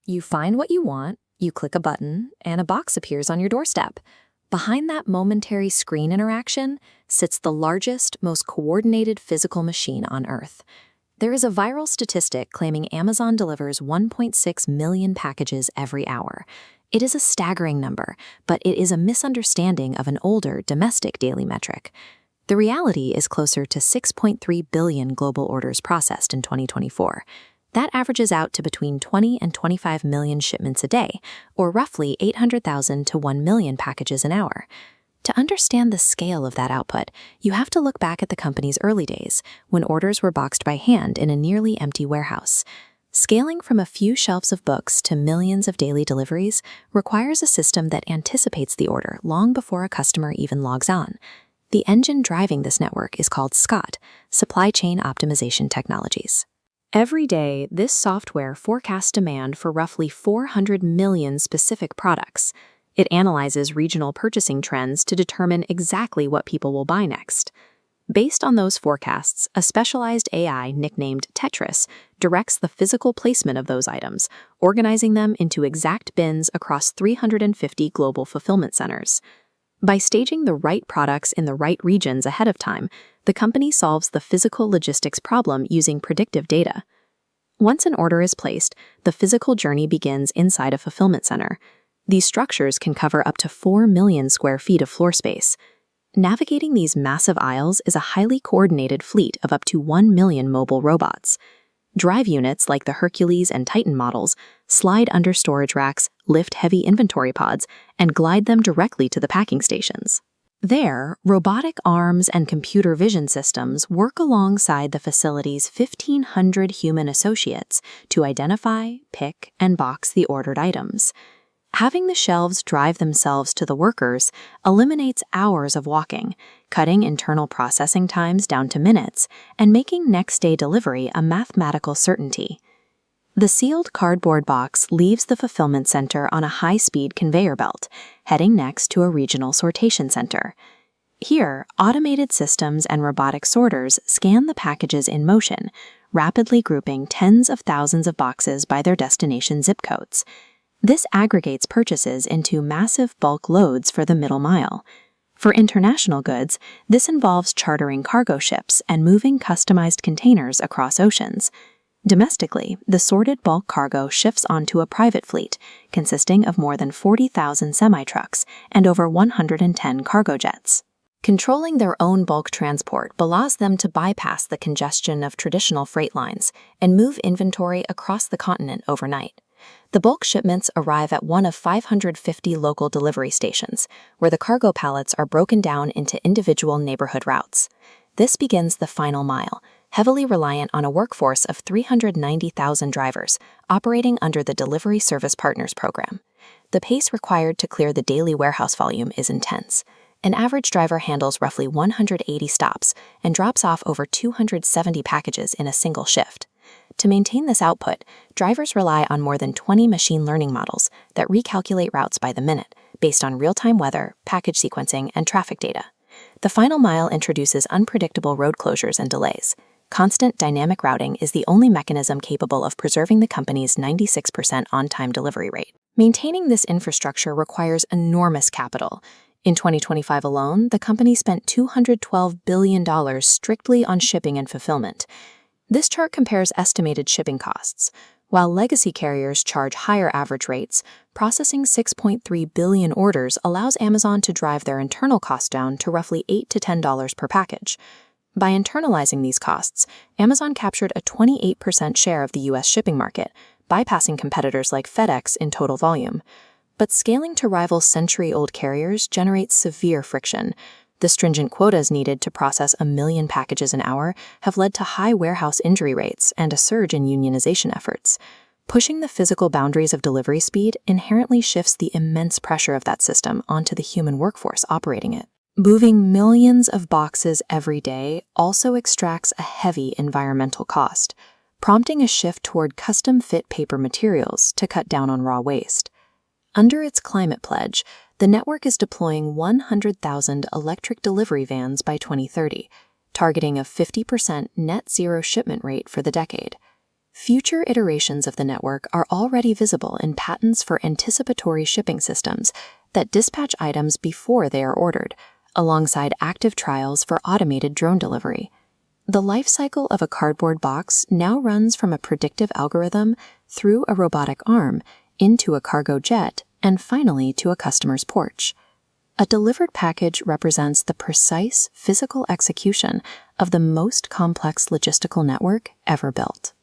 You find what you want, you click a button, and a box appears on your doorstep. Behind that momentary screen interaction sits the largest, most coordinated physical machine on Earth. There is a viral statistic claiming Amazon delivers 1.6 million packages every hour. It is a staggering number, but it is a misunderstanding of an older, domestic daily metric. The reality is closer to 6.3 billion global orders processed in 2024. That averages out to between 20 and 25 million shipments a day, or roughly 800,000 to 1 million packages an hour. To understand the scale of that output, you have to look back at the company's early days, when orders were boxed by hand in a nearly empty warehouse. Scaling from a few shelves of books to millions of daily deliveries requires a system that anticipates the order long before a customer even logs on. The engine driving this network is called SCOT, Supply Chain Optimization Technologies. Every day, this software forecasts demand for roughly 400 million specific products. It analyzes regional purchasing trends to determine exactly what people will buy next. Based on those forecasts, a specialized AI nicknamed Tetris directs the physical placement of those items, organizing them into exact bins across 350 global fulfillment centers. By staging the right products in the right regions ahead of time, the company solves the physical logistics problem using predictive data. Once an order is placed, the physical journey begins inside a fulfillment center. These structures can cover up to 4 million square feet of floor space. Navigating these massive aisles is a highly coordinated fleet of up to 1 million mobile robots. Drive units like the Hercules and Titan models slide under storage racks, lift heavy inventory pods, and glide them directly to the packing stations. There, robotic arms and computer vision systems work alongside the facility's 1,500 human associates to identify, pick, and box the ordered items. Having the shelves drive themselves to the workers eliminates hours of walking, cutting internal processing times down to minutes, and making next-day delivery a mathematical certainty. The sealed cardboard box leaves the fulfillment center on a high-speed conveyor belt, heading next to a regional sortation center. Here, automated systems and robotic sorters scan the packages in motion, rapidly grouping tens of thousands of boxes by their destination zip codes. This aggregates purchases into massive bulk loads for the middle mile. For international goods, this involves chartering cargo ships and moving customized containers across oceans. Domestically, the sorted bulk cargo shifts onto a private fleet, consisting of more than 40,000 semi-trucks and over 110 cargo jets. Controlling their own bulk transport allows them to bypass the congestion of traditional freight lines and move inventory across the continent overnight. The bulk shipments arrive at one of 550 local delivery stations, where the cargo pallets are broken down into individual neighborhood routes. This begins the final mile, heavily reliant on a workforce of 390,000 drivers operating under the Delivery Service Partners program. The pace required to clear the daily warehouse volume is intense. An average driver handles roughly 180 stops and drops off over 270 packages in a single shift. To maintain this output, drivers rely on more than 20 machine learning models that recalculate routes by the minute, based on real-time weather, package sequencing, and traffic data. The final mile introduces unpredictable road closures and delays. Constant dynamic routing is the only mechanism capable of preserving the company's 96% on-time delivery rate. Maintaining this infrastructure requires enormous capital. In 2025 alone, the company spent $212 billion strictly on shipping and fulfillment. This chart compares estimated shipping costs. While legacy carriers charge higher average rates, processing 6.3 billion orders allows Amazon to drive their internal costs down to roughly $8 to $10 per package. By internalizing these costs, Amazon captured a 28% share of the U.S. shipping market, bypassing competitors like FedEx in total volume. But scaling to rival century-old carriers generates severe friction. The stringent quotas needed to process 1 million packages an hour have led to high warehouse injury rates and a surge in unionization efforts. Pushing the physical boundaries of delivery speed inherently shifts the immense pressure of that system onto the human workforce operating it. Moving millions of boxes every day also extracts a heavy environmental cost, prompting a shift toward custom-fit paper materials to cut down on raw waste. Under its climate pledge, the network is deploying 100,000 electric delivery vans by 2030, targeting a 50% net zero shipment rate for the decade. Future iterations of the network are already visible in patents for anticipatory shipping systems that dispatch items before they are ordered, alongside active trials for automated drone delivery. The life cycle of a cardboard box now runs from a predictive algorithm through a robotic arm into a cargo jet and finally to a customer's porch. A delivered package represents the precise physical execution of the most complex logistical network ever built.